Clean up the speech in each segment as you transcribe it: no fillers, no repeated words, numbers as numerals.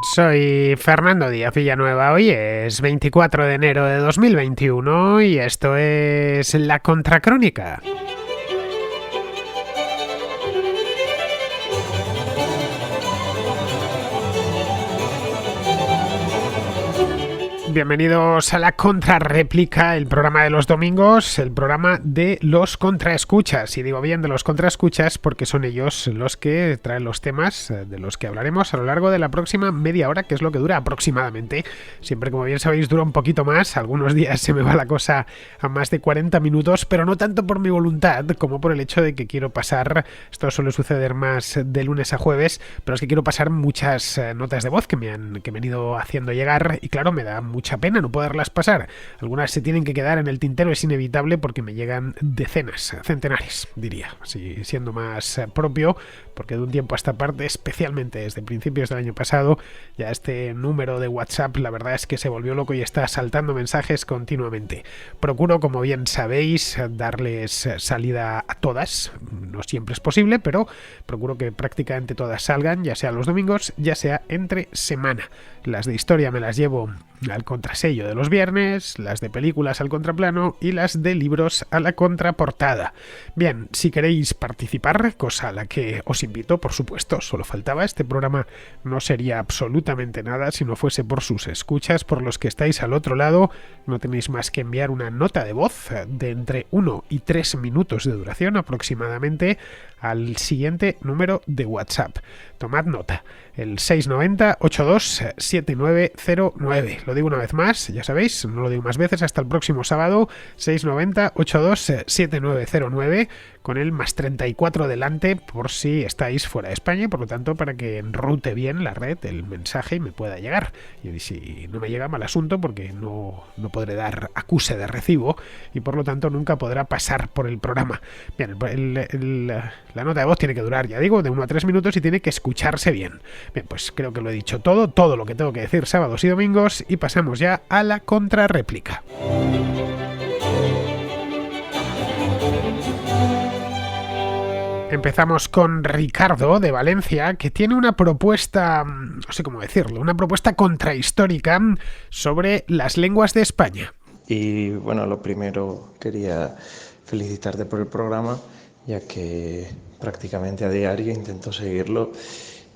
Soy Fernando Díaz Villanueva. Hoy es 24 de enero de 2021 y esto es La Contracrónica. Bienvenidos a La Contrarréplica, el programa de los domingos, el programa de los contraescuchas. Y digo bien de los contraescuchas porque son ellos los que traen los temas de los que hablaremos a lo largo de la próxima media hora, que es lo que dura aproximadamente. Siempre, como bien sabéis, dura un poquito más. Algunos días se me va la cosa a más de 40 minutos, pero no tanto por mi voluntad como por el hecho de que quiero pasar, esto suele suceder más de lunes a jueves, pero es que quiero pasar muchas notas de voz que me han ido haciendo llegar y claro, me da mucha pena no poderlas pasar. Algunas se tienen que quedar en el tintero, es inevitable porque me llegan decenas, centenares, diría, así siendo más propio, porque de un tiempo a esta parte, especialmente desde principios del año pasado, ya este número de WhatsApp la verdad es que se volvió loco y está saltando mensajes continuamente. Procuro, como bien sabéis, darles salida a todas, no siempre es posible, pero procuro que prácticamente todas salgan, ya sea los domingos, ya sea entre semana. Las de historia me las llevo al contrasello de los viernes, las de películas al contraplano y las de libros a la contraportada. Bien, si queréis participar, cosa a la que os invito, por supuesto, solo faltaba, este programa no sería absolutamente nada si no fuese por sus escuchas, por los que estáis al otro lado. No tenéis más que enviar una nota de voz de entre 1 y 3 minutos de duración aproximadamente al siguiente número de WhatsApp. Tomad nota, el 690-827909. Lo digo una vez más, ya sabéis, no lo digo más veces, hasta el próximo sábado, 690-827909, con el más 34 delante por si estáis fuera de España, por lo tanto, para que enrute bien la red el mensaje y me pueda llegar. Y si no me llega, mal asunto, porque no podré dar acuse de recibo y por lo tanto nunca podrá pasar por el programa. Bien, la nota de voz tiene que durar, ya digo, de 1 a 3 minutos y tiene que escucharse bien. Bien, pues creo que lo he dicho todo lo que tengo que decir sábados y domingos y pasamos ya a la contrarréplica. Empezamos con Ricardo de Valencia, que tiene una propuesta, no sé cómo decirlo, una propuesta contrahistórica sobre las lenguas de España. Y bueno, lo primero quería felicitarte por el programa, ya que prácticamente a diario intento seguirlo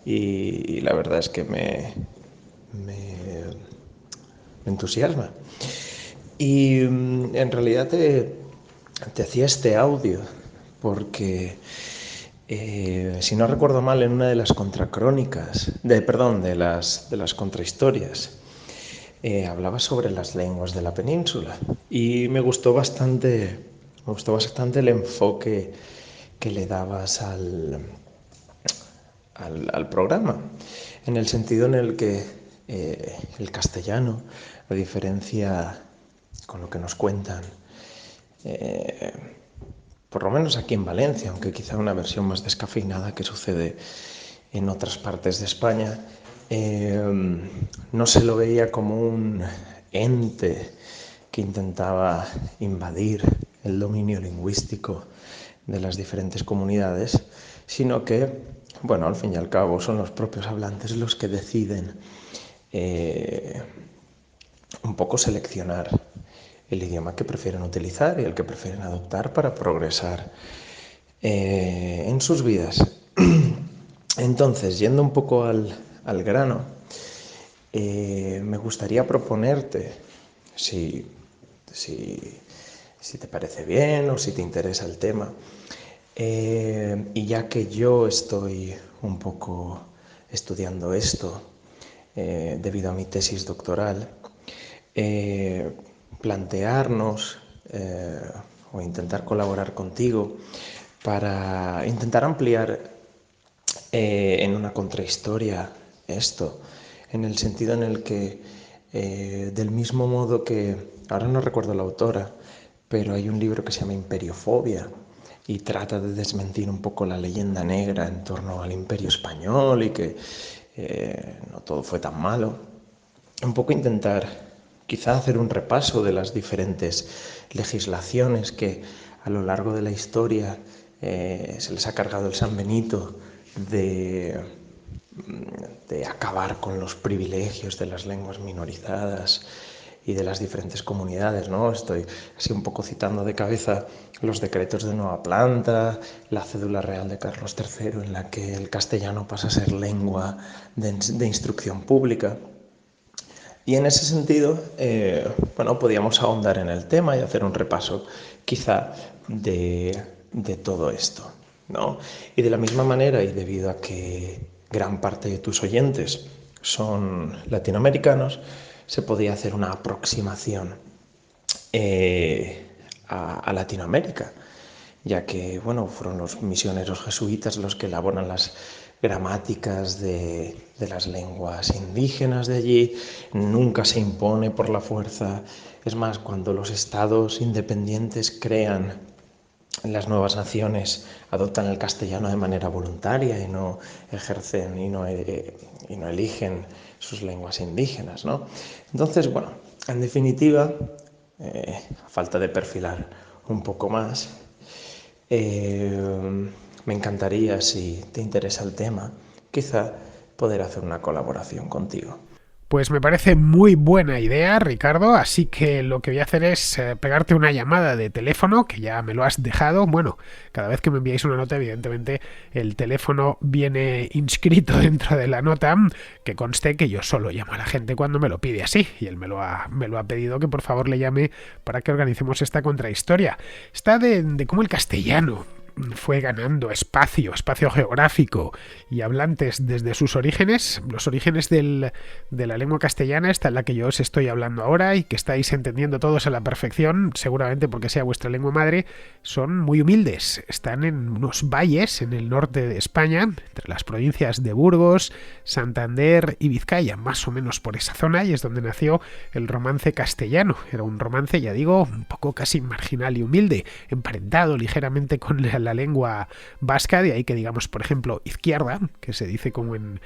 y la verdad es que me entusiasma. Y en realidad te hacía este audio porque, si no recuerdo mal, en una de las contracrónicas, de las contrahistorias, hablaba sobre las lenguas de la península y me gustó bastante el enfoque que le dabas al programa, en el sentido en el que el castellano, a diferencia con lo que nos cuentan, por lo menos aquí en Valencia, aunque quizá una versión más descafeinada que sucede en otras partes de España, no se lo veía como un ente que intentaba invadir el dominio lingüístico de las diferentes comunidades, sino que, bueno, al fin y al cabo son los propios hablantes los que deciden un poco seleccionar el idioma que prefieren utilizar y el que prefieren adoptar para progresar en sus vidas. Entonces, yendo un poco al grano, me gustaría proponerte, si te parece bien o si te interesa el tema, y ya que yo estoy un poco estudiando esto debido a mi tesis doctoral, plantearnos o intentar colaborar contigo para intentar ampliar en una contrahistoria esto, en el sentido en el que, del mismo modo que, ahora no recuerdo la autora, pero hay un libro que se llama Imperiofobia y trata de desmentir un poco la leyenda negra en torno al Imperio Español y que no todo fue tan malo. Un poco intentar quizá hacer un repaso de las diferentes legislaciones que a lo largo de la historia se les ha cargado el San Benito de de acabar con los privilegios de las lenguas minorizadas y de las diferentes comunidades, ¿no? Estoy así un poco citando de cabeza los decretos de Nueva Planta, la cédula real de Carlos III, en la que el castellano pasa a ser lengua de instrucción pública. Y en ese sentido, podíamos ahondar en el tema y hacer un repaso quizá de todo esto, ¿no? Y de la misma manera, y debido a que gran parte de tus oyentes son latinoamericanos, se podía hacer una aproximación a Latinoamérica, ya que fueron los misioneros jesuitas los que elaboran las gramáticas de las lenguas indígenas de allí. Nunca se impone por la fuerza. Es más, cuando los estados independientes crean las nuevas naciones, adoptan el castellano de manera voluntaria y no ejercen y no eligen sus lenguas indígenas, ¿no? Entonces, en definitiva, a falta de perfilar un poco más, me encantaría, si te interesa el tema, quizá poder hacer una colaboración contigo. Pues me parece muy buena idea, Ricardo, así que lo que voy a hacer es pegarte una llamada de teléfono, que ya me lo has dejado. Bueno, cada vez que me enviáis una nota, evidentemente el teléfono viene inscrito dentro de la nota, que conste que yo solo llamo a la gente cuando me lo pide así, y él me lo ha pedido que por favor le llame para que organicemos esta contrahistoria. Está de cómo el castellano fue ganando espacio geográfico y hablantes desde sus orígenes, los orígenes de la lengua castellana, esta en la que yo os estoy hablando ahora y que estáis entendiendo todos a la perfección, seguramente porque sea vuestra lengua madre, son muy humildes. Están en unos valles en el norte de España, entre las provincias de Burgos, Santander y Vizcaya, más o menos por esa zona, y es donde nació el romance castellano. Era un romance, ya digo, un poco casi marginal y humilde, emparentado ligeramente con la lengua vasca, de ahí que digamos, por ejemplo, izquierda, que se dice como en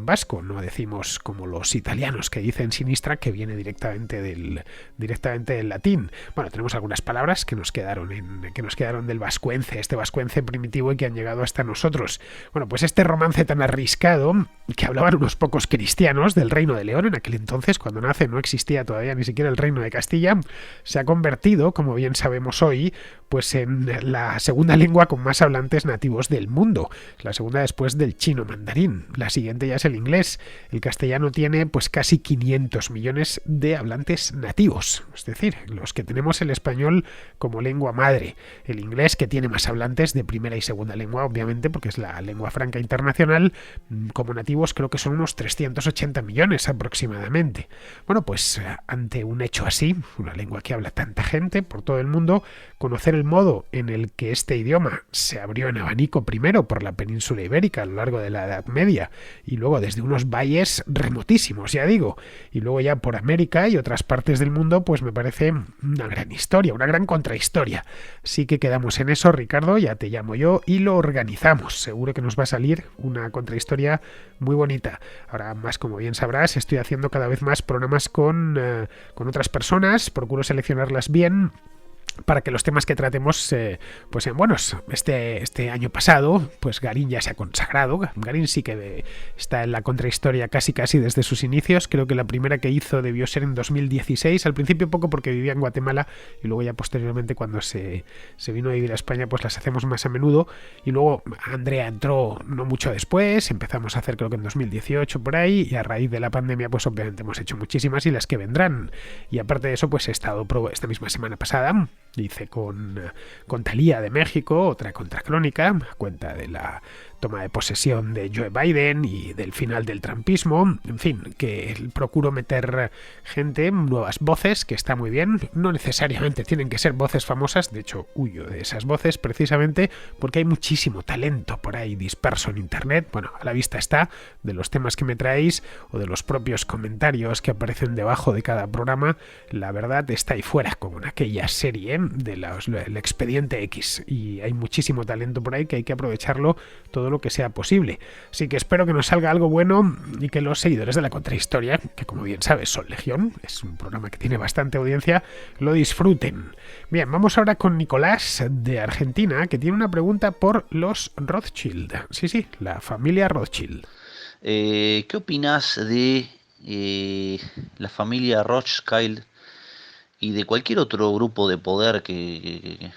vasco, no decimos como los italianos que dicen sinistra, que viene directamente del latín. Bueno, tenemos algunas palabras que nos quedaron del vascuence, este vascuence primitivo, y que han llegado hasta nosotros. Bueno, pues este romance tan arriscado, que hablaban unos pocos cristianos del Reino de León, en aquel entonces, cuando nace, no existía todavía ni siquiera el Reino de Castilla, se ha convertido, como bien sabemos hoy, pues en la segunda lengua con más hablantes nativos del mundo, la segunda después del chino mandarín. La siguiente ya es el inglés. El castellano tiene pues casi 500 millones de hablantes nativos, es decir, los que tenemos el español como lengua madre. El inglés, que tiene más hablantes de primera y segunda lengua, obviamente, porque es la lengua franca internacional, como nativos creo que son unos 380 millones aproximadamente. Bueno, pues ante un hecho así, una lengua que habla tanta gente por todo el mundo, conocer el modo en el que este idioma se abrió en abanico primero por la península ibérica a lo largo de la Edad Media y luego desde unos valles remotísimos, ya digo, y luego ya por América y otras partes del mundo, pues me parece una gran historia, una gran contrahistoria. Así que quedamos en eso, Ricardo, ya te llamo yo y lo organizamos. Seguro que nos va a salir una contrahistoria muy bonita. Ahora más, como bien sabrás, estoy haciendo cada vez más programas con otras personas, procuro seleccionarlas bien para que los temas que tratemos pues sean buenos. Este año pasado, pues Garín ya se ha consagrado. Garín sí que está en la contrahistoria casi desde sus inicios. Creo que la primera que hizo debió ser en 2016. Al principio poco porque vivía en Guatemala y luego ya posteriormente cuando se vino a vivir a España pues las hacemos más a menudo. Y luego Andrea entró no mucho después. Empezamos a hacer creo que en 2018 por ahí y a raíz de la pandemia pues obviamente hemos hecho muchísimas y las que vendrán. Y aparte de eso pues he estado esta misma semana pasada. Hice con Thalía de México, otra contracrónica, a cuenta de la toma de posesión de Joe Biden y del final del trumpismo. En fin, que procuro meter gente, nuevas voces, que está muy bien. No necesariamente tienen que ser voces famosas, de hecho huyo de esas voces precisamente porque hay muchísimo talento por ahí disperso en internet. Bueno, a la vista está, de los temas que me traéis o de los propios comentarios que aparecen debajo de cada programa. La verdad está ahí fuera, como en aquella serie del Expediente X, y hay muchísimo talento por ahí que hay que aprovecharlo todo lo que sea posible. Así que espero que nos salga algo bueno y que los seguidores de la contrahistoria, que como bien sabes son legión, es un programa que tiene bastante audiencia, lo disfruten. Bien, vamos ahora con Nicolás de Argentina, que tiene una pregunta por los Rothschild. Sí, la familia Rothschild. ¿Qué opinás de la familia Rothschild y de cualquier otro grupo de poder que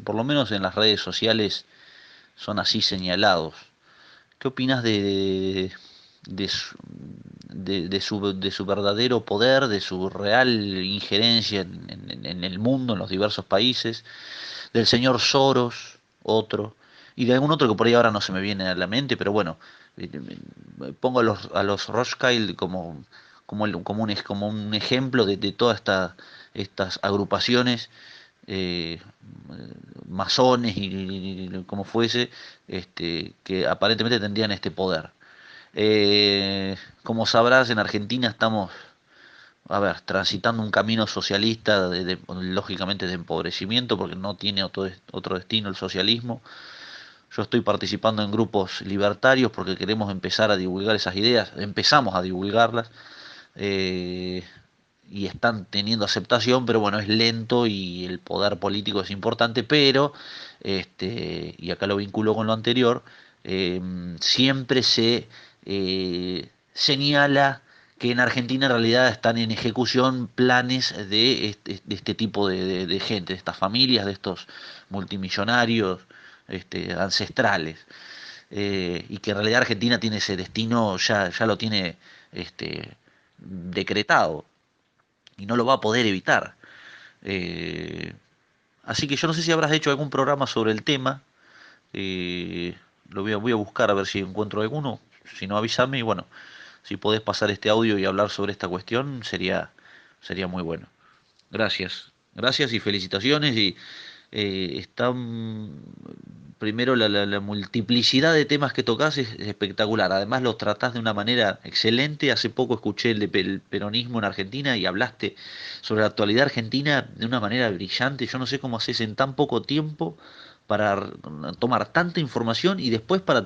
por lo menos en las redes sociales son así señalados? ¿Qué opinas de su, de su verdadero poder, de su real injerencia en el mundo, en los diversos países, del señor Soros, otro, y de algún otro que por ahí ahora no se me viene a la mente, pero bueno, pongo a los Rothschild como un ejemplo de todas estas agrupaciones eh, masones y como fuese, que aparentemente tendrían este poder. Como sabrás, en Argentina estamos, a ver, transitando un camino socialista, lógicamente de empobrecimiento, porque no tiene otro destino el socialismo. Yo estoy participando en grupos libertarios porque queremos empezar a divulgar esas ideas, empezamos a divulgarlas, eh, y están teniendo aceptación, pero bueno, es lento y el poder político es importante, pero, y acá lo vinculo con lo anterior, eh, siempre se señala que en Argentina en realidad están en ejecución planes de este tipo de gente, de estas familias, de estos multimillonarios ancestrales, y que en realidad Argentina tiene ese destino, ya lo tiene decretado y no lo va a poder evitar. Eh, Así que yo no sé si habrás hecho algún programa sobre el tema. Voy a buscar a ver si encuentro alguno. Si no, avísame y bueno, si podés pasar este audio y hablar sobre esta cuestión, sería muy bueno. Gracias. Gracias y felicitaciones. Y primero la multiplicidad de temas que tocas es espectacular. Además los tratás de una manera excelente. Hace poco escuché el peronismo en Argentina y hablaste sobre la actualidad argentina de una manera brillante. Yo no sé cómo haces en tan poco tiempo para tomar tanta información y después para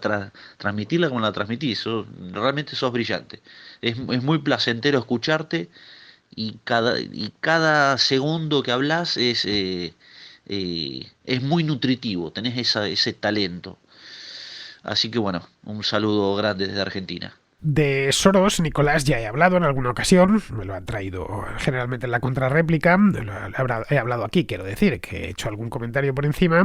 transmitirla como la transmitís. Realmente sos brillante. Es muy placentero escucharte y cada segundo que hablas es muy nutritivo, tenés ese talento. Así que bueno, un saludo grande desde Argentina. De Soros, Nicolás, ya he hablado en alguna ocasión, me lo han traído generalmente en la contrarréplica, he hablado aquí, quiero decir, que he hecho algún comentario por encima,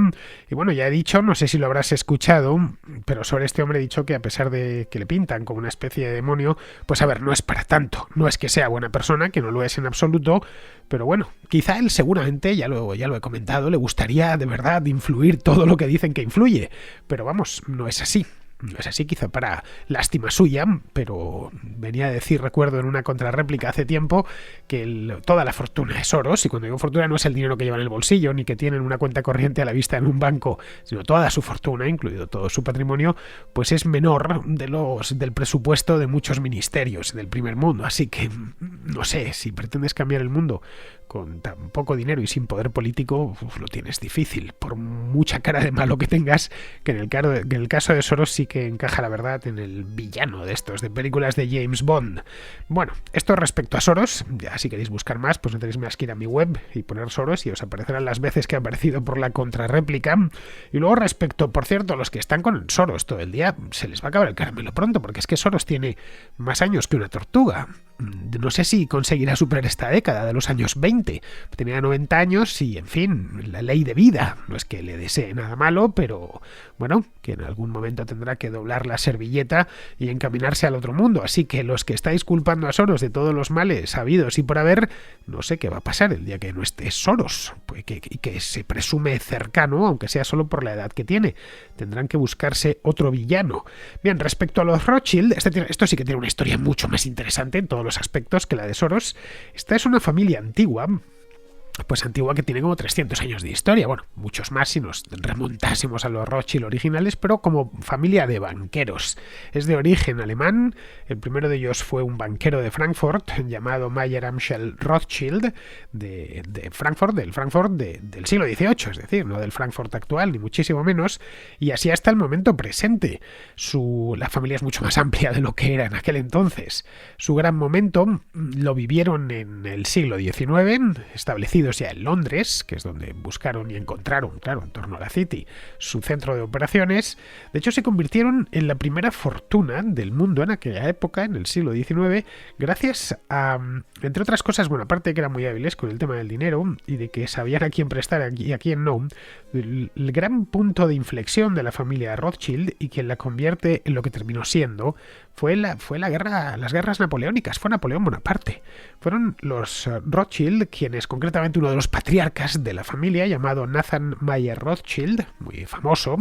y bueno, ya he dicho, no sé si lo habrás escuchado, pero sobre este hombre he dicho que a pesar de que le pintan como una especie de demonio, pues a ver, no es para tanto, no es que sea buena persona, que no lo es en absoluto, pero bueno, quizá él seguramente, ya lo he comentado, le gustaría de verdad influir todo lo que dicen que influye, pero vamos, no es así. No es así, quizá para lástima suya, pero venía a decir, recuerdo en una contrarréplica hace tiempo, que toda la fortuna es Soros, y cuando digo fortuna no es el dinero que lleva en el bolsillo, ni que tienen una cuenta corriente a la vista en un banco, sino toda su fortuna, incluido todo su patrimonio, pues es menor del presupuesto de muchos ministerios del primer mundo. Así que, no sé, si pretendes cambiar el mundo con tan poco dinero y sin poder político, lo tienes difícil, por mucha cara de malo que tengas, que en el caso de Soros sí que encaja la verdad en el villano de estos, de películas de James Bond. Bueno, esto respecto a Soros, ya si queréis buscar más, pues no tenéis más que ir a mi web y poner Soros y os aparecerán las veces que ha aparecido por la contrarréplica. Y luego respecto, por cierto, a los que están con Soros todo el día, se les va a acabar el caramelo pronto, porque es que Soros tiene más años que una tortuga. No sé si conseguirá superar esta década de los años 20. Tenía 90 años y, en fin, la ley de vida. No es que le desee nada malo, pero bueno, que en algún momento tendrá que doblar la servilleta y encaminarse al otro mundo. Así que los que estáis culpando a Soros de todos los males habidos y por haber, no sé qué va a pasar el día que no esté Soros, pues que se presume cercano, aunque sea solo por la edad que tiene. Tendrán que buscarse otro villano. Bien, respecto a los Rothschild, esto sí que tiene una historia mucho más interesante en todos los aspectos que la de Soros. Esta es una familia antigua, pues antigua, que tiene como 300 años de historia, bueno, muchos más si nos remontásemos a los Rothschild originales, pero como familia de banqueros. Es de origen alemán, el primero de ellos fue un banquero de Frankfurt llamado Mayer Amschel Rothschild, de Frankfurt, del siglo XVIII, es decir, no del Frankfurt actual, ni muchísimo menos, y así hasta el momento presente. La familia es mucho más amplia de lo que era en aquel entonces. Su gran momento lo vivieron en el siglo XIX, establecido establecidos ya en Londres, que es donde buscaron y encontraron, claro, en torno a la City, su centro de operaciones. De hecho, se convirtieron en la primera fortuna del mundo en aquella época, en el siglo XIX, gracias a, entre otras cosas, bueno, aparte de que eran muy hábiles con el tema del dinero y de que sabían a quién prestar y a quién no, el gran punto de inflexión de la familia Rothschild y quien la convierte en lo que terminó siendo fue las guerras napoleónicas. Fue Napoleón Bonaparte. Fueron los Rothschild quienes, concretamente uno de los patriarcas de la familia, llamado Nathan Mayer Rothschild, muy famoso,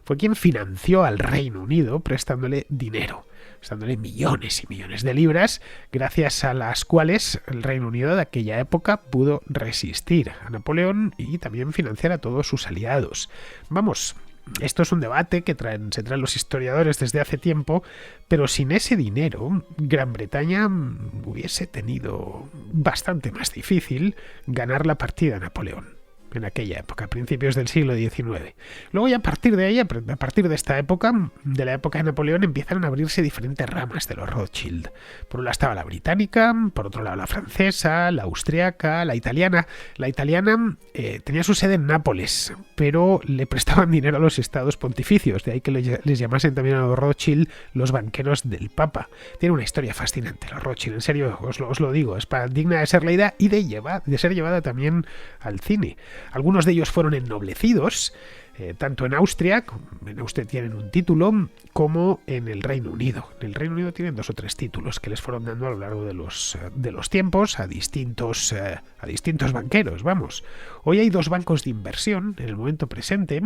fue quien financió al Reino Unido prestándole dinero, prestándole millones y millones de libras, gracias a las cuales el Reino Unido de aquella época pudo resistir a Napoleón y también financiar a todos sus aliados. Vamos, esto es un debate que se traen los historiadores desde hace tiempo, pero sin ese dinero, Gran Bretaña hubiese tenido bastante más difícil ganar la partida a Napoleón en aquella época, a principios del siglo XIX. Luego ya a partir de ahí, a partir de esta época, de la época de Napoleón, empiezan a abrirse diferentes ramas de los Rothschild. Por un lado estaba la británica, por otro lado la francesa, la austriaca, la italiana. La italiana tenía su sede en Nápoles, pero le prestaban dinero a los estados pontificios, de ahí que les llamasen también a los Rothschild los banqueros del Papa. Tiene una historia fascinante los Rothschild, en serio, os lo digo, es digna de ser leída y de ser llevada también al cine. Algunos de ellos fueron ennoblecidos, tanto en Austria tienen un título, como en el Reino Unido. En el Reino Unido tienen 2 o 3 títulos que les fueron dando a lo largo de los tiempos a distintos banqueros. Vamos, hoy hay 2 bancos de inversión en el momento presente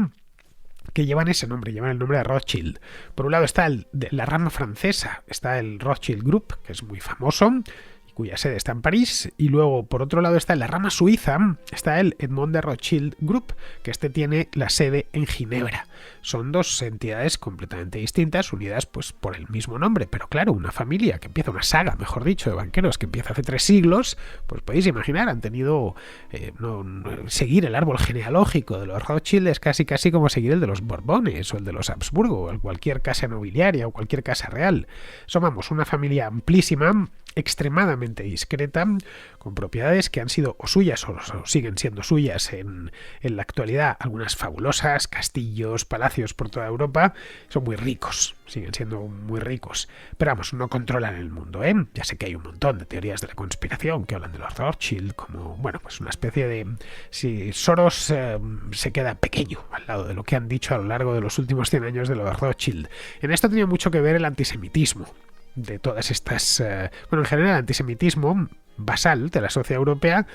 que llevan ese nombre, llevan el nombre de Rothschild. Por un lado está la rama francesa, está el Rothschild Group, que es muy famoso, cuya sede está en París, y luego por otro lado está en la rama suiza, está el Edmond de Rothschild Group, que tiene la sede en Ginebra. Son 2 entidades completamente distintas, unidas pues por el mismo nombre, pero claro, una familia que empieza, una saga, mejor dicho, de banqueros que empieza hace 3 siglos, pues podéis imaginar, han tenido seguir el árbol genealógico de los Rothschild es casi como seguir el de los Borbones o el de los Habsburgo, o cualquier casa nobiliaria o cualquier casa real. Somos una familia amplísima, extremadamente discreta, con propiedades que han sido o suyas o siguen siendo suyas en la actualidad, algunas fabulosas, castillos, palacios por toda Europa. Son muy ricos, siguen siendo muy ricos, pero vamos, no controlan el mundo, ¿eh? Ya sé que hay un montón de teorías de la conspiración que hablan de los Rothschild como, bueno, pues una especie de... si Soros se queda pequeño al lado de lo que han dicho a lo largo de los últimos 100 años de los Rothschild. En esto ha tenido mucho que ver el antisemitismo de todas estas... en general el antisemitismo basal de la sociedad europea,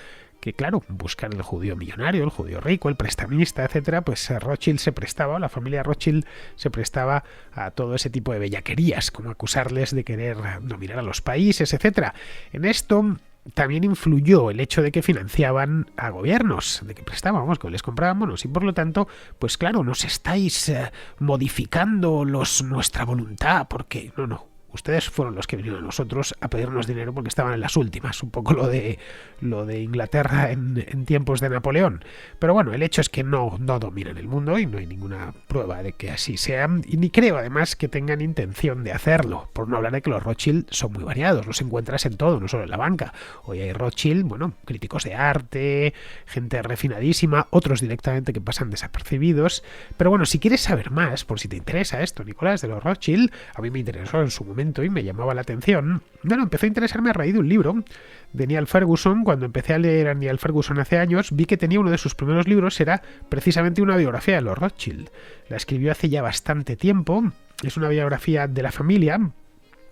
que claro, buscan el judío millonario, el judío rico, el prestamista, etcétera, pues Rothschild se prestaba, la familia Rothschild se prestaba a todo ese tipo de bellaquerías, como acusarles de querer dominar a los países, etcétera. En esto también influyó el hecho de que financiaban a gobiernos, de que prestábamos, que les compraban bonos, y por lo tanto, pues claro, nos estáis modificando nuestra voluntad, porque no. Ustedes fueron los que vinieron a nosotros a pedirnos dinero porque estaban en las últimas, un poco lo de Inglaterra en tiempos de Napoleón. Pero bueno, el hecho es que no dominan el mundo y no hay ninguna prueba de que así sea, y ni creo además que tengan intención de hacerlo, por no hablar de que los Rothschild son muy variados, los encuentras en todo, no solo en la banca. Hoy hay Rothschild, bueno, críticos de arte, gente refinadísima, otros directamente que pasan desapercibidos. Pero bueno, si quieres saber más, por si te interesa esto, Nicolás, de los Rothschild, a mí me interesó en su momento y me llamaba la atención. Bueno, empezó a interesarme a raíz de un libro de Niall Ferguson. Cuando empecé a leer a Niall Ferguson hace años, vi que tenía uno de sus primeros libros, era precisamente una biografía de los Rothschild. La escribió hace ya bastante tiempo. Es una biografía de la familia,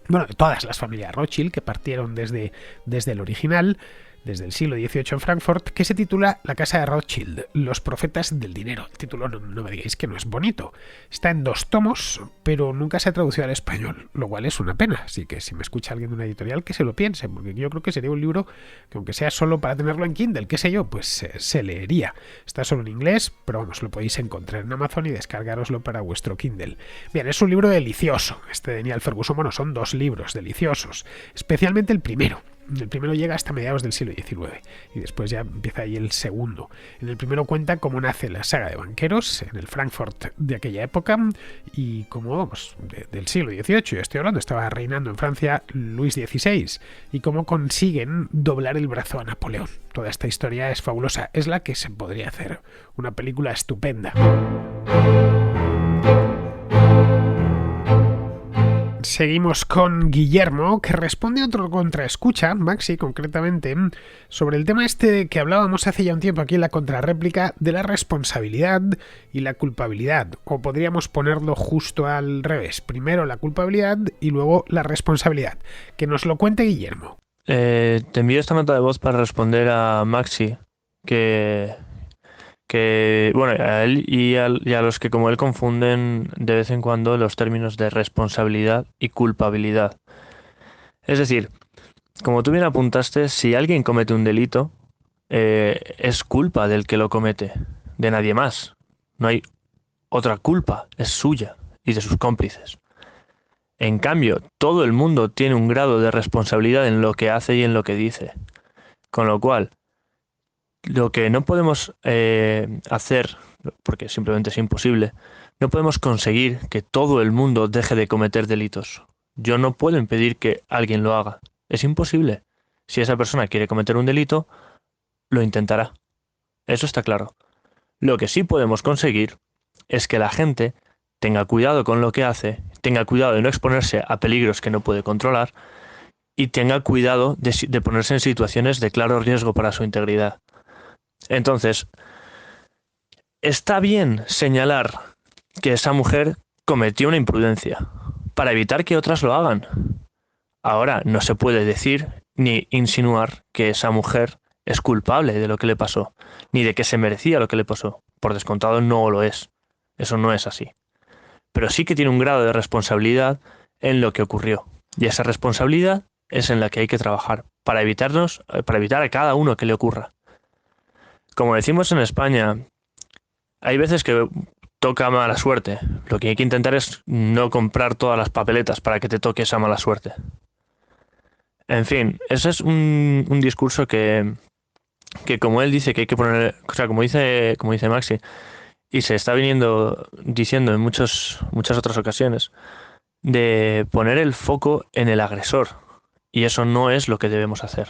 bueno, de todas las familias Rothschild que partieron desde el original, desde el siglo XVIII en Frankfurt, que se titula La Casa de Rothschild, los profetas del dinero. El título no me digáis que no es bonito. Está en 2 tomos, pero nunca se ha traducido al español, lo cual es una pena. Así que si me escucha alguien de una editorial, que se lo piense, porque yo creo que sería un libro que, aunque sea solo para tenerlo en Kindle, qué sé yo, pues se leería. Está solo en inglés, pero vamos, lo podéis encontrar en Amazon y descargároslo para vuestro Kindle. Bien, es un libro delicioso, este de Niall Ferguson. Bueno, son 2 libros deliciosos, especialmente el primero. El primero llega hasta mediados del siglo XIX y después ya empieza ahí el segundo. En el primero cuenta cómo nace la saga de banqueros en el Frankfurt de aquella época y cómo, vamos, del siglo XVIII, yo estoy hablando, estaba reinando en Francia Luis XVI, y cómo consiguen doblar el brazo a Napoleón. Toda esta historia es fabulosa, es la que se podría hacer una película estupenda. Seguimos con Guillermo, que responde a otro contraescucha, Maxi, concretamente, sobre el tema este que hablábamos hace ya un tiempo aquí en la contrarréplica de la responsabilidad y la culpabilidad. O podríamos ponerlo justo al revés. Primero la culpabilidad y luego la responsabilidad. Que nos lo cuente Guillermo. Te envío esta nota de voz para responder a Maxi, que bueno, a él y a los que como él confunden de vez en cuando los términos de responsabilidad y culpabilidad. Es decir, como tú bien apuntaste, si alguien comete un delito, es culpa del que lo comete, de nadie más. No hay otra culpa, es suya y de sus cómplices. En cambio, todo el mundo tiene un grado de responsabilidad en lo que hace y en lo que dice. Con lo cual, lo que no podemos hacer, porque simplemente es imposible, no podemos conseguir que todo el mundo deje de cometer delitos. Yo no puedo impedir que alguien lo haga. Es imposible. Si esa persona quiere cometer un delito, lo intentará. Eso está claro. Lo que sí podemos conseguir es que la gente tenga cuidado con lo que hace, tenga cuidado de no exponerse a peligros que no puede controlar y tenga cuidado de ponerse en situaciones de claro riesgo para su integridad. Entonces, está bien señalar que esa mujer cometió una imprudencia para evitar que otras lo hagan. Ahora, no se puede decir ni insinuar que esa mujer es culpable de lo que le pasó, ni de que se merecía lo que le pasó. Por descontado, no lo es. Eso no es así. Pero sí que tiene un grado de responsabilidad en lo que ocurrió. Y esa responsabilidad es en la que hay que trabajar para evitar a cada uno que le ocurra. Como decimos en España, hay veces que toca mala suerte. Lo que hay que intentar es no comprar todas las papeletas para que te toque esa mala suerte. En fin, ese es un discurso que como él dice que hay que poner, o sea, como dice Maxi, y se está viniendo diciendo en muchas otras ocasiones, de poner el foco en el agresor. Y eso no es lo que debemos hacer.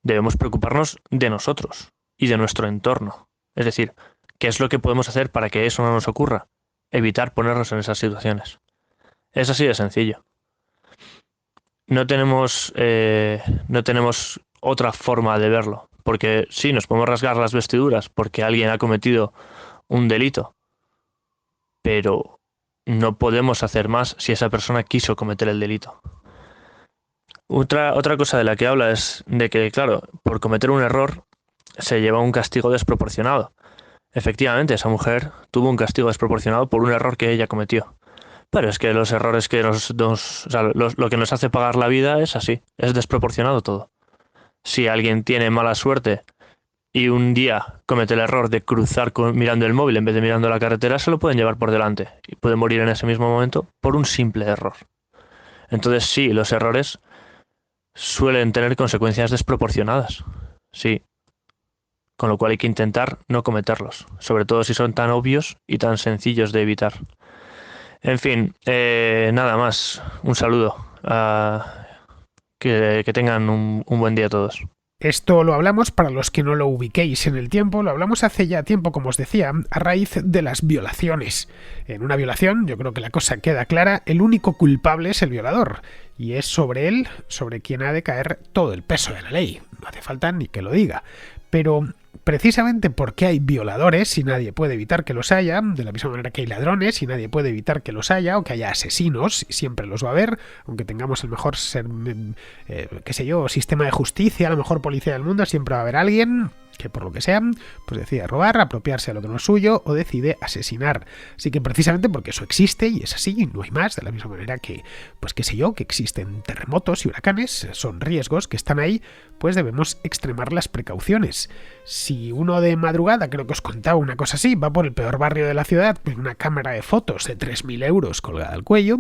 Debemos preocuparnos de nosotros y de nuestro entorno. Es decir, ¿qué es lo que podemos hacer para que eso no nos ocurra? Evitar ponernos en esas situaciones. Es así de sencillo. No tenemos otra forma de verlo. Porque sí, nos podemos rasgar las vestiduras porque alguien ha cometido un delito. Pero no podemos hacer más si esa persona quiso cometer el delito. Otra cosa de la que habla es de que, claro, por cometer un error se lleva un castigo desproporcionado. Efectivamente, esa mujer tuvo un castigo desproporcionado por un error que ella cometió. Pero es que los errores que lo que nos hace pagar la vida es así, es desproporcionado todo. Si alguien tiene mala suerte y un día comete el error de cruzar mirando el móvil en vez de mirando la carretera, se lo pueden llevar por delante y puede morir en ese mismo momento por un simple error. Entonces sí, los errores suelen tener consecuencias desproporcionadas. Sí. Con lo cual hay que intentar no cometerlos, sobre todo si son tan obvios y tan sencillos de evitar. En fin, nada más. Un saludo. Que tengan un buen día todos. Esto lo hablamos, para los que no lo ubiquéis en el tiempo, lo hablamos hace ya tiempo, como os decía, a raíz de las violaciones. En una violación, yo creo que la cosa queda clara, el único culpable es el violador, y es sobre él, sobre quien ha de caer todo el peso de la ley. No hace falta ni que lo diga. Pero precisamente porque hay violadores y nadie puede evitar que los haya, de la misma manera que hay ladrones y nadie puede evitar que los haya, o que haya asesinos, y siempre los va a haber, aunque tengamos el mejor sistema de justicia, la mejor policía del mundo, siempre va a haber alguien que por lo que sea, pues decide robar, apropiarse de lo que no es suyo o decide asesinar. Así que precisamente porque eso existe y es así, y no hay más, de la misma manera que, pues qué sé yo, que existen terremotos y huracanes, son riesgos que están ahí, pues debemos extremar las precauciones. Si uno de madrugada, creo que os contaba una cosa así, va por el peor barrio de la ciudad con una cámara de fotos de 3.000 euros colgada al cuello,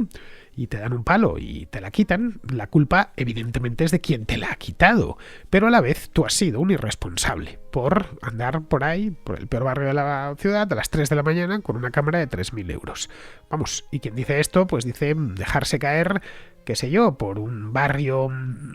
y te dan un palo y te la quitan, la culpa evidentemente es de quien te la ha quitado, pero a la vez tú has sido un irresponsable por andar por ahí, por el peor barrio de la ciudad, a las 3 de la mañana con una cámara de 3.000 euros. Vamos, y quien dice esto, pues dice dejarse caer, qué sé yo, por un barrio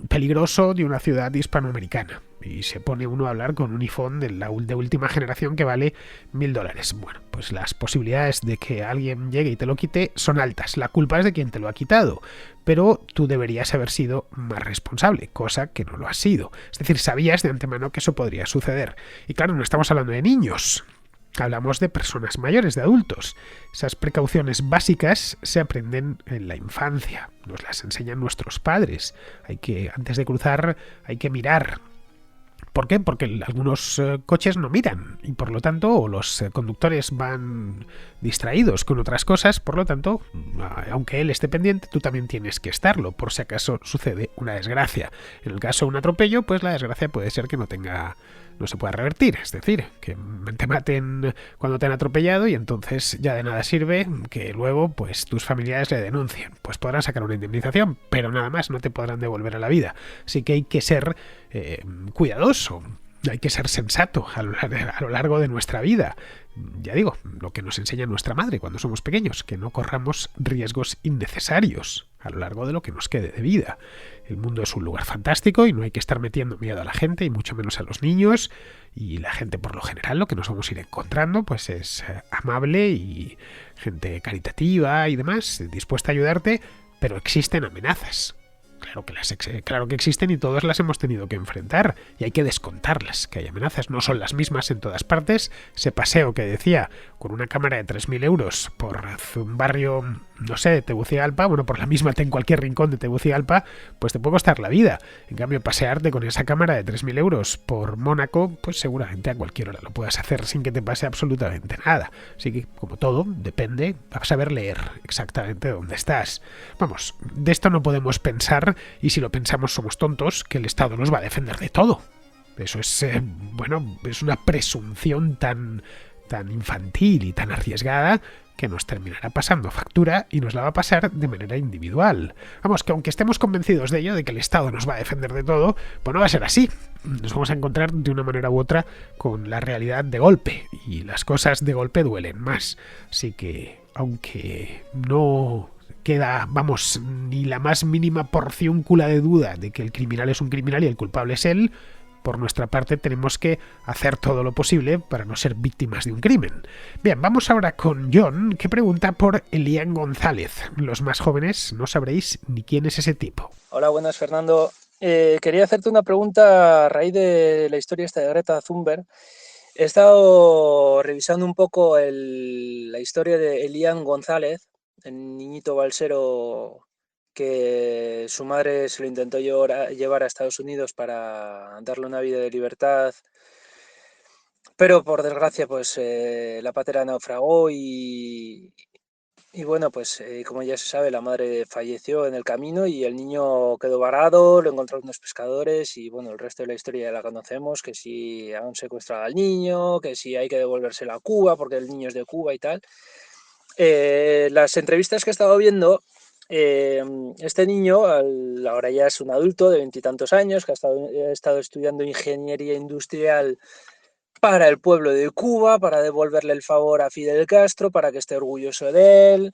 peligroso de una ciudad hispanoamericana. Y se pone uno a hablar con un iPhone de última generación que vale $1.000. Bueno, pues las posibilidades de que alguien llegue y te lo quite son altas. La culpa es de quien te lo ha quitado, pero tú deberías haber sido más responsable, cosa que no lo has sido. Es decir, sabías de antemano que eso podría suceder. Y claro, no estamos hablando de niños. Hablamos de personas mayores, de adultos. Esas precauciones básicas se aprenden en la infancia, nos las enseñan nuestros padres. Antes de cruzar, hay que mirar. ¿Por qué? Porque algunos coches no miran y por lo tanto o los conductores van distraídos con otras cosas, por lo tanto, aunque él esté pendiente, tú también tienes que estarlo por si acaso sucede una desgracia. En el caso de un atropello, pues la desgracia puede ser que no se pueda revertir, es decir, que te maten cuando te han atropellado y entonces ya de nada sirve que luego pues tus familiares le denuncien. Pues podrán sacar una indemnización, pero nada más, no te podrán devolver a la vida. Así que hay que ser cuidadoso, hay que ser sensato a lo largo de nuestra vida. Ya digo, lo que nos enseña nuestra madre cuando somos pequeños, que no corramos riesgos innecesarios a lo largo de lo que nos quede de vida. El mundo es un lugar fantástico y no hay que estar metiendo miedo a la gente y mucho menos a los niños, y la gente por lo general lo que nos vamos a ir encontrando pues es amable y gente caritativa y demás, dispuesta a ayudarte, pero existen amenazas. Claro que existen y todas las hemos tenido que enfrentar y hay que descontarlas, que hay amenazas, no son las mismas en todas partes. Ese paseo que decía, con una cámara de 3.000 euros por un barrio, no sé, de Tegucigalpa, bueno, por la misma en cualquier rincón de Tegucigalpa, pues te puede costar la vida. En cambio, pasearte con esa cámara de 3.000 euros por Mónaco, pues seguramente a cualquier hora lo puedas hacer sin que te pase absolutamente nada. Así que, como todo, depende a saber leer exactamente dónde estás. Vamos, de esto no podemos pensar, y si lo pensamos somos tontos, que el Estado nos va a defender de todo. Eso es, es una presunción tan infantil y tan arriesgada que nos terminará pasando factura y nos la va a pasar de manera individual. Vamos, que aunque estemos convencidos de ello, de que el Estado nos va a defender de todo, pues no va a ser así. Nos vamos a encontrar de una manera u otra con la realidad de golpe, y las cosas de golpe duelen más. Así que, aunque no queda, vamos, ni la más mínima porcióncula de duda de que el criminal es un criminal y el culpable es él, por nuestra parte tenemos que hacer todo lo posible para no ser víctimas de un crimen. Bien, vamos ahora con John, que pregunta por Elian González. Los más jóvenes no sabréis ni quién es ese tipo. Hola, buenas, Fernando. Quería hacerte una pregunta a raíz de la historia esta de Greta Thunberg. He estado revisando un poco la historia de Elian González, el niñito balsero que su madre se lo intentó llevar a Estados Unidos para darle una vida de libertad, pero por desgracia pues la patera naufragó y bueno, pues como ya se sabe, la madre falleció en el camino y el niño quedó varado, lo encontraron unos pescadores y bueno, el resto de la historia ya la conocemos, que si han secuestrado al niño, que si hay que devolvérselo a Cuba porque el niño es de Cuba y tal. Las entrevistas que he estado viendo, este niño ahora ya es un adulto de 20 y tantos años que ha estado estudiando ingeniería industrial para el pueblo de Cuba, para devolverle el favor a Fidel Castro, para que esté orgulloso de él.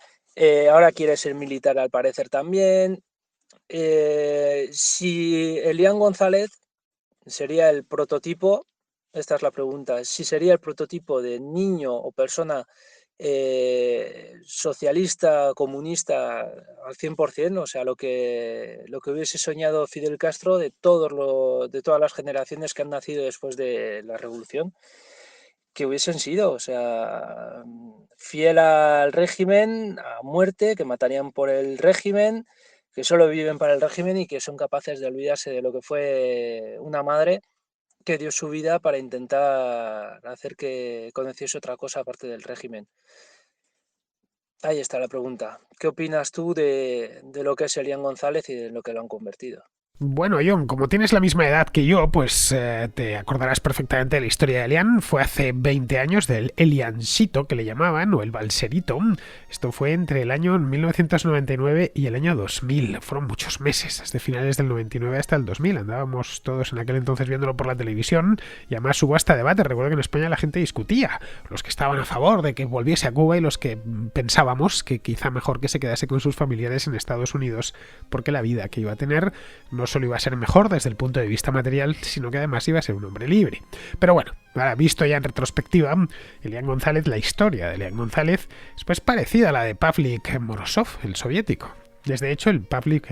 Ahora quiere ser militar al parecer también. Si Elian González sería el prototipo, esta es la pregunta, si sería el prototipo de niño o persona socialista, comunista al 100%, o sea, lo que hubiese soñado Fidel Castro de todas las generaciones que han nacido después de la revolución, que hubiesen sido, o sea, fiel al régimen, a muerte, que matarían por el régimen, que solo viven para el régimen y que son capaces de olvidarse de lo que fue una madre que dio su vida para intentar hacer que conociese otra cosa aparte del régimen. Ahí está la pregunta. ¿Qué opinas tú de lo que es Elian González y de lo que lo han convertido? Bueno, John, como tienes la misma edad que yo, pues te acordarás perfectamente de la historia de Elian. Fue hace 20 años del Eliancito, que le llamaban, o el Balserito. Esto fue entre el año 1999 y el año 2000. Fueron muchos meses, desde finales del 99 hasta el 2000. Andábamos todos en aquel entonces viéndolo por la televisión y además hubo hasta debate. Recuerdo que en España la gente discutía. Los que estaban a favor de que volviese a Cuba y los que pensábamos que quizá mejor que se quedase con sus familiares en Estados Unidos, porque la vida que iba a tener no solo iba a ser mejor desde el punto de vista material, sino que además iba a ser un hombre libre. Pero bueno, ahora visto ya en retrospectiva, Elian González, la historia de Elian González es pues parecida a la de Pavlik Morozov, el soviético. Es de hecho el Pavlik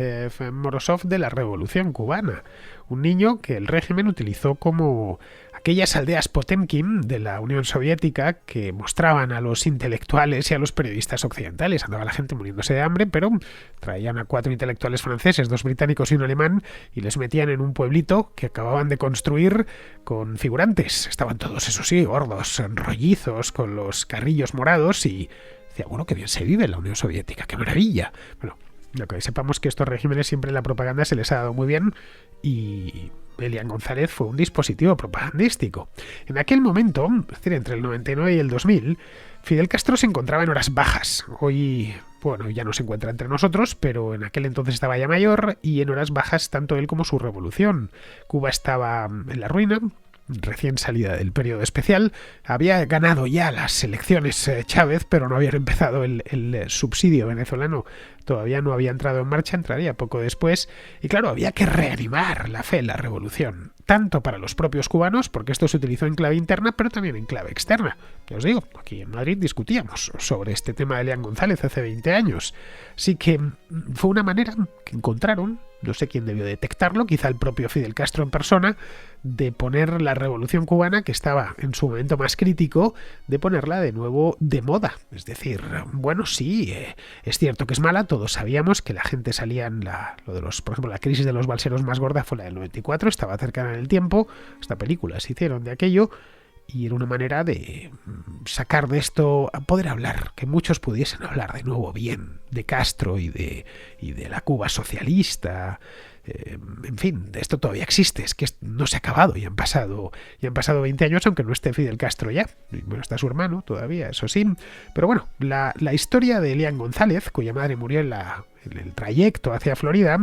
Morozov de la Revolución Cubana, un niño que el régimen utilizó como aquellas aldeas Potemkin de la Unión Soviética que mostraban a los intelectuales y a los periodistas occidentales. Andaba la gente muriéndose de hambre, pero traían a 4 intelectuales franceses, 2 británicos y un alemán, y les metían en un pueblito que acababan de construir con figurantes. Estaban todos, eso sí, gordos, rollizos, con los carrillos morados, y decía, bueno, qué bien se vive en la Unión Soviética, qué maravilla. Bueno, lo que sepamos que estos regímenes siempre la propaganda se les ha dado muy bien, y Elian González fue un dispositivo propagandístico. En aquel momento, es decir, entre el 99 y el 2000, Fidel Castro se encontraba en horas bajas. Hoy, bueno, ya no se encuentra entre nosotros, pero en aquel entonces estaba ya mayor y en horas bajas tanto él como su revolución. Cuba estaba en la ruina, recién salida del periodo especial. Había ganado ya las elecciones Chávez, pero no había empezado el subsidio venezolano. Todavía no había entrado en marcha, entraría poco después. Y claro, había que reanimar la fe en la revolución. Tanto para los propios cubanos, porque esto se utilizó en clave interna, pero también en clave externa. Ya os digo, aquí en Madrid discutíamos sobre este tema de Elian González hace 20 años. Así que fue una manera que encontraron, no sé quién debió detectarlo, quizá el propio Fidel Castro en persona, de poner la revolución cubana, que estaba en su momento más crítico, de ponerla de nuevo de moda. Es decir, bueno, sí, es cierto que es mala, todos sabíamos que la gente salía en por ejemplo, la crisis de los balseros más gorda fue la del 94, estaba cercana en el tiempo, esta película se hicieron de aquello, y era una manera de sacar de esto, a poder hablar, que muchos pudiesen hablar de nuevo bien de Castro y de la Cuba socialista. En fin, esto todavía existe, es que no se ha acabado y han pasado 20 años, aunque no esté Fidel Castro ya. Bueno, está su hermano todavía, eso sí. Pero bueno, la historia de Elian González, cuya madre murió en el trayecto hacia Florida,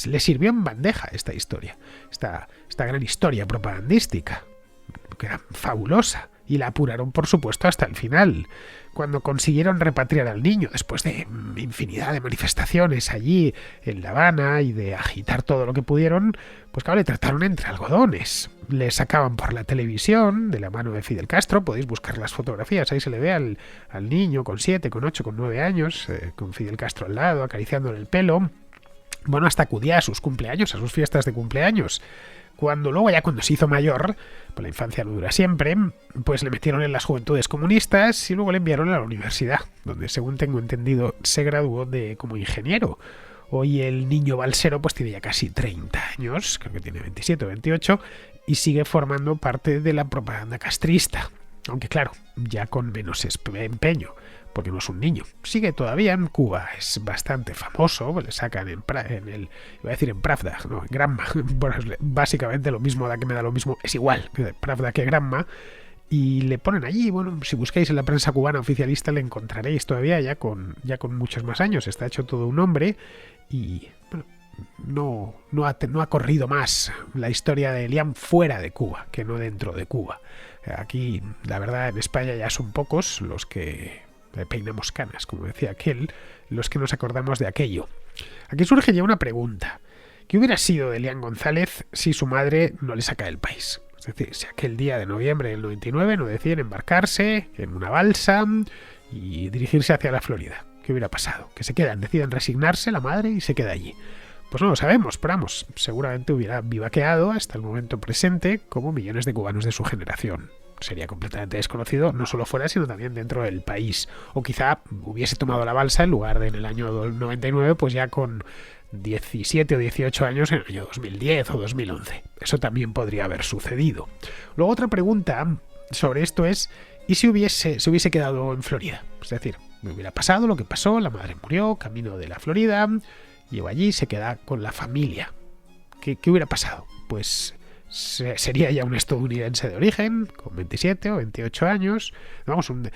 le sirvió en bandeja esta historia, esta gran historia propagandística, que era fabulosa, y la apuraron por supuesto hasta el final, cuando consiguieron repatriar al niño después de infinidad de manifestaciones allí en La Habana y de agitar todo lo que pudieron. Pues claro, le trataron entre algodones, le sacaban por la televisión de la mano de Fidel Castro, podéis buscar las fotografías, ahí se le ve al niño con 7, con 8, con 9 años, con Fidel Castro al lado, acariciándole el pelo. Bueno, hasta acudía a sus cumpleaños, a sus fiestas de cumpleaños. Cuando se hizo mayor, pues la infancia no dura siempre, pues le metieron en las Juventudes Comunistas y luego le enviaron a la universidad, donde, según tengo entendido, se graduó como ingeniero. Hoy el niño balsero pues tiene ya casi 30 años, creo que tiene 27 o 28, y sigue formando parte de la propaganda castrista. Aunque claro, ya con menos empeño, porque no es un niño. Sigue todavía en Cuba, es bastante famoso, le sacan en Pravda, no, en Granma. Bueno, básicamente lo mismo, da que me da lo mismo, es igual Pravda que Granma, y le ponen allí. Bueno, si buscáis en la prensa cubana oficialista le encontraréis todavía ya con muchos más años, está hecho todo un hombre, y bueno, no ha corrido más la historia de Elian fuera de Cuba que no dentro de Cuba. Aquí, la verdad, en España ya son pocos los que peinamos canas, como decía aquel, los que nos acordamos de aquello. Aquí surge ya una pregunta. ¿Qué hubiera sido de Elian González si su madre no le saca del país? Es decir, si aquel día de noviembre del 99 no deciden embarcarse en una balsa y dirigirse hacia la Florida. ¿Qué hubiera pasado? Que deciden resignarse la madre y se queda allí. Pues no lo sabemos, pero vamos, seguramente hubiera vivaqueado hasta el momento presente como millones de cubanos de su generación. Sería completamente desconocido, no solo fuera, sino también dentro del país. O quizá hubiese tomado la balsa en lugar de en el año 99, pues ya con 17 o 18 años en el año 2010 o 2011. Eso también podría haber sucedido. Luego otra pregunta sobre esto es, ¿y si se hubiese quedado en Florida? Es decir, me hubiera pasado lo que pasó, la madre murió, camino de la Florida, llegó allí, se queda con la familia. ¿qué hubiera pasado? Pues sería ya un estadounidense de origen, con 27 o 28 años, vamos, un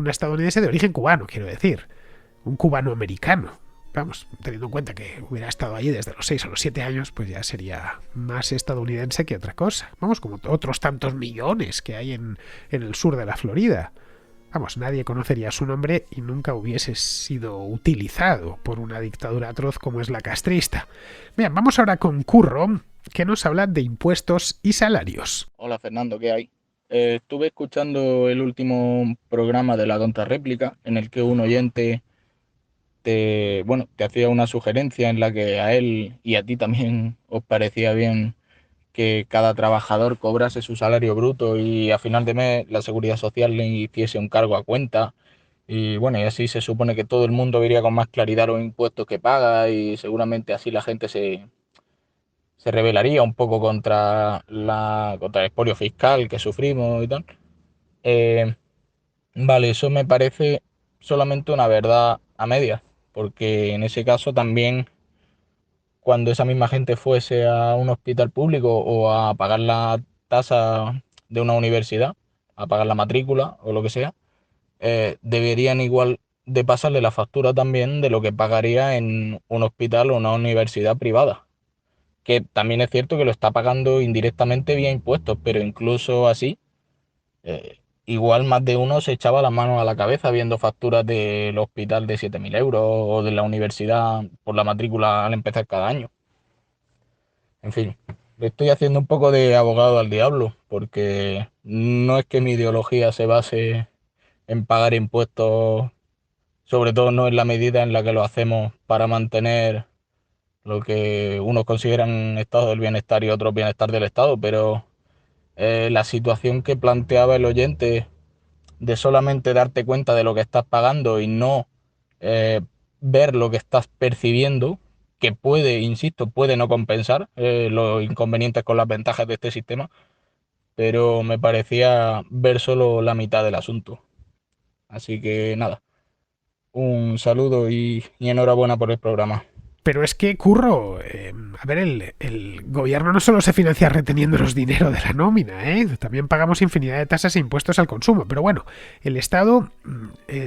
estadounidense de origen cubano, quiero decir, un cubano-americano. Vamos, teniendo en cuenta que hubiera estado allí desde los 6 a los 7 años, pues ya sería más estadounidense que otra cosa. Vamos, como otros tantos millones que hay en el sur de la Florida. Vamos, nadie conocería su nombre y nunca hubiese sido utilizado por una dictadura atroz como es la castrista. Bien, vamos ahora con Curro, que nos habla de impuestos y salarios. Hola Fernando, ¿qué hay? Estuve escuchando el último programa de la contrarréplica en el que un oyente te hacía una sugerencia en la que a él y a ti también os parecía bien que cada trabajador cobrase su salario bruto y a final de mes la Seguridad Social le hiciese un cargo a cuenta. Y bueno, y así se supone que todo el mundo vería con más claridad los impuestos que paga y seguramente así la gente se rebelaría un poco contra contra el expolio fiscal que sufrimos y tal. Vale, eso me parece solamente una verdad a medias, porque en ese caso también cuando esa misma gente fuese a un hospital público o a pagar la tasa de una universidad, a pagar la matrícula o lo que sea, deberían igual de pasarle la factura también de lo que pagaría en un hospital o una universidad privada. Que también es cierto que lo está pagando indirectamente vía impuestos, pero incluso así, igual más de uno se echaba las manos a la cabeza viendo facturas del hospital de 7.000 euros o de la universidad por la matrícula al empezar cada año. En fin, le estoy haciendo un poco de abogado al diablo, porque no es que mi ideología se base en pagar impuestos, sobre todo no en la medida en la que lo hacemos para mantener lo que unos consideran estado del bienestar y otros bienestar del Estado, pero la situación que planteaba el oyente de solamente darte cuenta de lo que estás pagando y no ver lo que estás percibiendo, que puede, insisto, puede no compensar los inconvenientes con las ventajas de este sistema, pero me parecía ver solo la mitad del asunto. Así que nada, un saludo y enhorabuena por el programa. Pero es que, Curro, a ver, el gobierno no solo se financia reteniéndonos dinero de la nómina, también pagamos infinidad de tasas e impuestos al consumo. Pero bueno, el Estado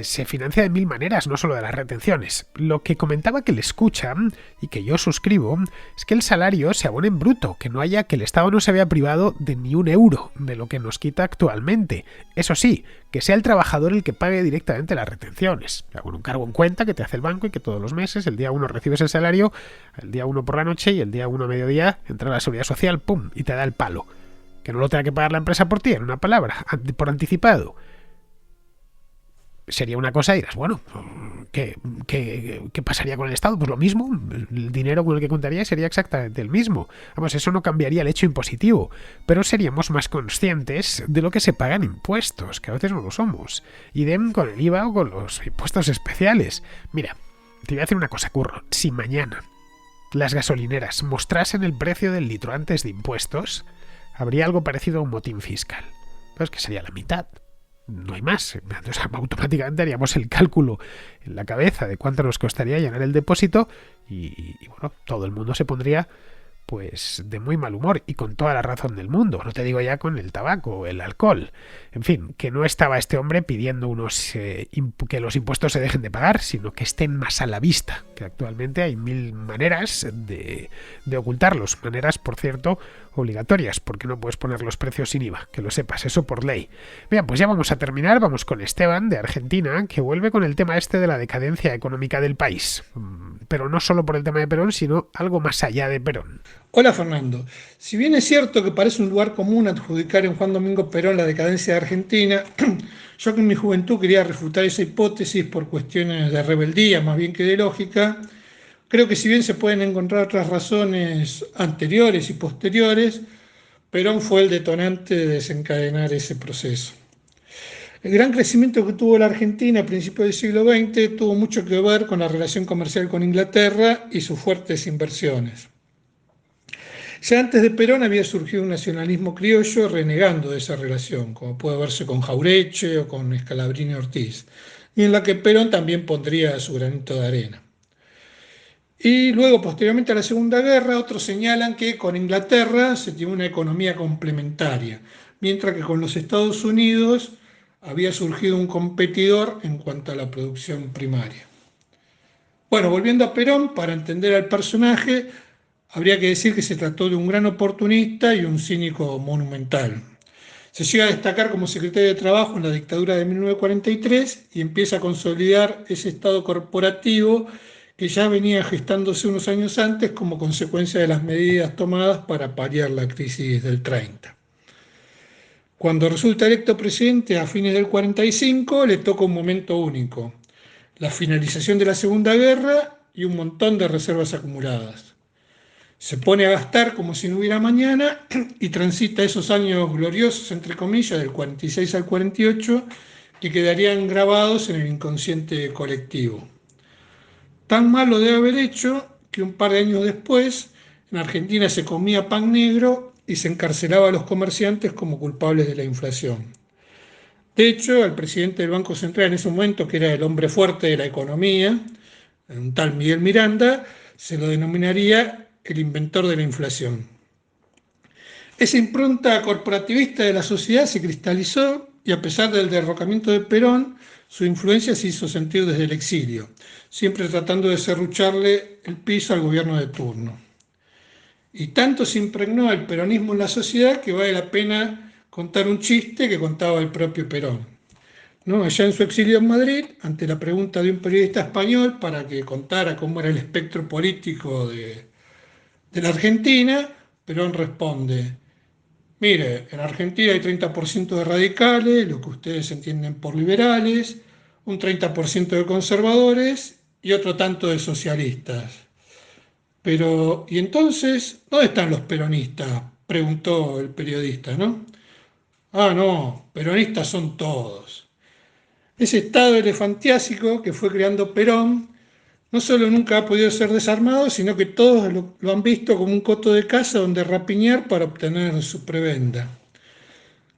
se financia de mil maneras, no solo de las retenciones. Lo que comentaba que le escucha, y que yo suscribo, es que el salario se abone en bruto, que el Estado no se vea privado de ni un euro de lo que nos quita actualmente. Eso sí, que sea el trabajador el que pague directamente las retenciones. Con un cargo en cuenta que te hace el banco y que todos los meses, el día 1 recibes el salario, el día 1 por la noche y el día 1 a mediodía entra a la Seguridad Social, ¡pum!, y te da el palo. Que no lo tenga que pagar la empresa por ti, en una palabra, por sería una cosa y dirás, bueno, ¿qué pasaría con el Estado? Pues lo mismo, el dinero con el que contaría sería exactamente el mismo. Vamos, eso no cambiaría el hecho impositivo, pero seríamos más conscientes de lo que se pagan impuestos, que a veces no lo somos. Idem con el IVA o con los impuestos especiales. Mira, te voy a decir una cosa, Curro. Si mañana las gasolineras mostrasen el precio del litro antes de impuestos, habría algo parecido a un motín fiscal. Pero es que sería la mitad. No hay más. Entonces, automáticamente haríamos el cálculo en la cabeza de cuánto nos costaría llenar el depósito y bueno, todo el mundo se pondría pues de muy mal humor y con toda la razón del mundo. No te digo ya con el tabaco o el alcohol. En fin, que no estaba este hombre pidiendo que los impuestos se dejen de pagar, sino que estén más a la vista, que actualmente hay mil maneras de ocultarlos. Maneras, por cierto, obligatorias, porque no puedes poner los precios sin IVA, que lo sepas, eso por ley. Bien, pues ya vamos a terminar, vamos con Esteban de Argentina, que vuelve con el tema este de la decadencia económica del país. Pero no solo por el tema de Perón, sino algo más allá de Perón. Hola Fernando, si bien es cierto que parece un lugar común adjudicar en Juan Domingo Perón la decadencia de Argentina, yo que en mi juventud quería refutar esa hipótesis por cuestiones de rebeldía más bien que de lógica. Creo que si bien se pueden encontrar otras razones anteriores y posteriores, Perón fue el detonante de desencadenar ese proceso. El gran crecimiento que tuvo la Argentina a principios del siglo XX tuvo mucho que ver con la relación comercial con Inglaterra y sus fuertes inversiones. Ya antes de Perón había surgido un nacionalismo criollo renegando de esa relación, como puede verse con Jaureche o con Scalabrini Ortiz, y en la que Perón también pondría su granito de arena. Y luego, posteriormente a la Segunda Guerra, otros señalan que con Inglaterra se tiene una economía complementaria, mientras que con los Estados Unidos había surgido un competidor en cuanto a la producción primaria. Bueno, volviendo a Perón, para entender al personaje, habría que decir que se trató de un gran oportunista y un cínico monumental. Se llega a destacar como secretario de Trabajo en la dictadura de 1943 y empieza a consolidar ese estado corporativo que ya venía gestándose unos años antes como consecuencia de las medidas tomadas para paliar la crisis del 30. Cuando resulta electo presidente a fines del 45, le toca un momento único: la finalización de la Segunda Guerra y un montón de reservas acumuladas. Se pone a gastar como si no hubiera mañana y transita esos años gloriosos, entre comillas, del 46 al 48, que quedarían grabados en el inconsciente colectivo. Tan mal lo debe haber hecho que un par de años después, en Argentina se comía pan negro y se encarcelaba a los comerciantes como culpables de la inflación. De hecho, al presidente del Banco Central en ese momento, que era el hombre fuerte de la economía, un tal Miguel Miranda, se lo denominaría el inventor de la inflación. Esa impronta corporativista de la sociedad se cristalizó y, a pesar del derrocamiento de Perón, su influencia se hizo sentir desde el exilio, siempre tratando de serrucharle el piso al gobierno de turno. Y tanto se impregnó el peronismo en la sociedad que vale la pena contar un chiste que contaba el propio Perón. ¿No? Allá en su exilio en Madrid, ante la pregunta de un periodista español para que contara cómo era el espectro político de la Argentina, Perón responde: mire, en Argentina hay 30% de radicales, lo que ustedes entienden por liberales, un 30% de conservadores y otro tanto de socialistas. Pero, ¿y entonces dónde están los peronistas?, preguntó el periodista, ¿no? Ah, no, peronistas son todos. Ese estado elefantiásico que fue creando Perón no solo nunca ha podido ser desarmado, sino que todos lo han visto como un coto de caza donde rapiñar para obtener su prebenda,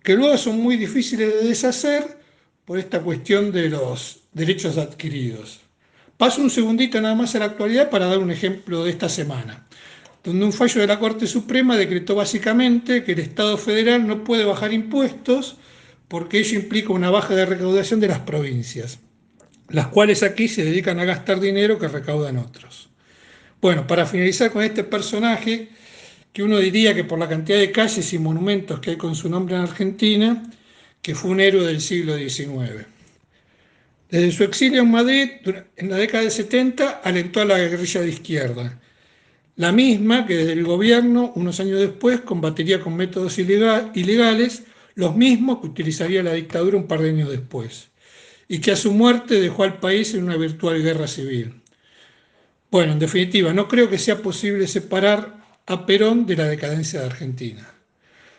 que luego son muy difíciles de deshacer por esta cuestión de los derechos adquiridos. Paso un segundito nada más a la actualidad para dar un ejemplo de esta semana, donde un fallo de la Corte Suprema decretó básicamente que el Estado federal no puede bajar impuestos porque ello implica una baja de recaudación de las provincias, las cuales aquí se dedican a gastar dinero que recaudan otros. Bueno, para finalizar con este personaje, que uno diría que por la cantidad de calles y monumentos que hay con su nombre en Argentina, que fue un héroe del siglo XIX. Desde su exilio en Madrid, en la década del 70, alentó a la guerrilla de izquierda, la misma que desde el gobierno, unos años después, combatería con métodos ilegales, los mismos que utilizaría la dictadura un par de años después, y que a su muerte dejó al país en una virtual guerra civil. Bueno, en definitiva, no creo que sea posible separar a Perón de la decadencia de Argentina.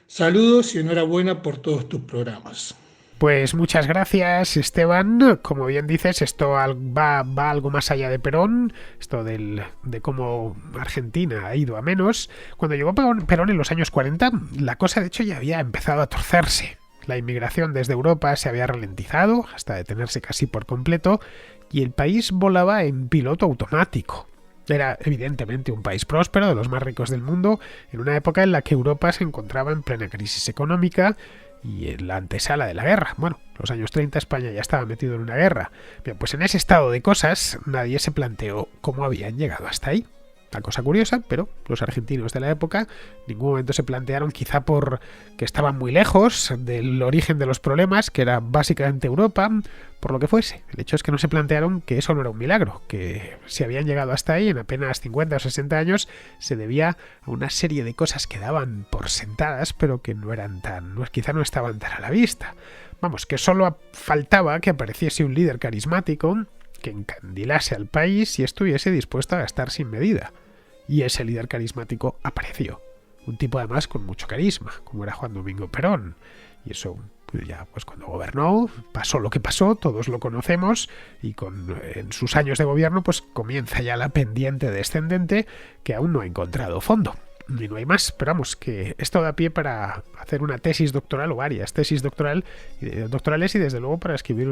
Saludos y enhorabuena por todos tus programas. Pues muchas gracias, Esteban. Como bien dices, esto va algo más allá de Perón, esto de cómo Argentina ha ido a menos. Cuando llegó Perón en los años 40, la cosa de hecho ya había empezado a torcerse. La inmigración desde Europa se había ralentizado hasta detenerse casi por completo y el país volaba en piloto automático. Era evidentemente un país próspero, de los más ricos del mundo, en una época en la que Europa se encontraba en plena crisis económica y en la antesala de la guerra. Bueno, los años 30 España ya estaba metido en una guerra. Bien, pues en ese estado de cosas nadie se planteó cómo habían llegado hasta ahí. Una cosa curiosa, pero los argentinos de la época en ningún momento se plantearon, quizá por que estaban muy lejos del origen de los problemas, que era básicamente Europa, por lo que fuese. El hecho es que no se plantearon que eso no era un milagro, que si habían llegado hasta ahí en apenas 50 o 60 años se debía a una serie de cosas que daban por sentadas, pero que no eran quizá no estaban tan a la vista. Vamos, que solo faltaba que apareciese un líder carismático que encandilase al país y estuviese dispuesto a gastar sin medida. Y ese líder carismático apareció. Un tipo además con mucho carisma, como era Juan Domingo Perón. Y eso, ya pues cuando gobernó, pasó lo que pasó, todos lo conocemos, y en sus años de gobierno pues comienza ya la pendiente descendente que aún no ha encontrado fondo. y no hay más. Pero vamos, que esto da pie para hacer una tesis doctoral o varias tesis doctorales y desde luego para escribir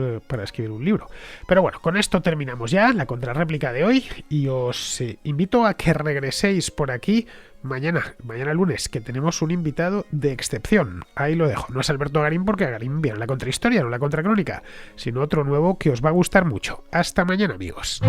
un libro. Pero bueno, con esto terminamos ya la contrarréplica de hoy y os invito a que regreséis por aquí mañana lunes, que tenemos un invitado de excepción. Ahí lo dejo. No es Alberto Garín, porque Garín viene la contrahistoria, no la contracrónica, sino otro nuevo que os va a gustar mucho. Hasta mañana, amigos.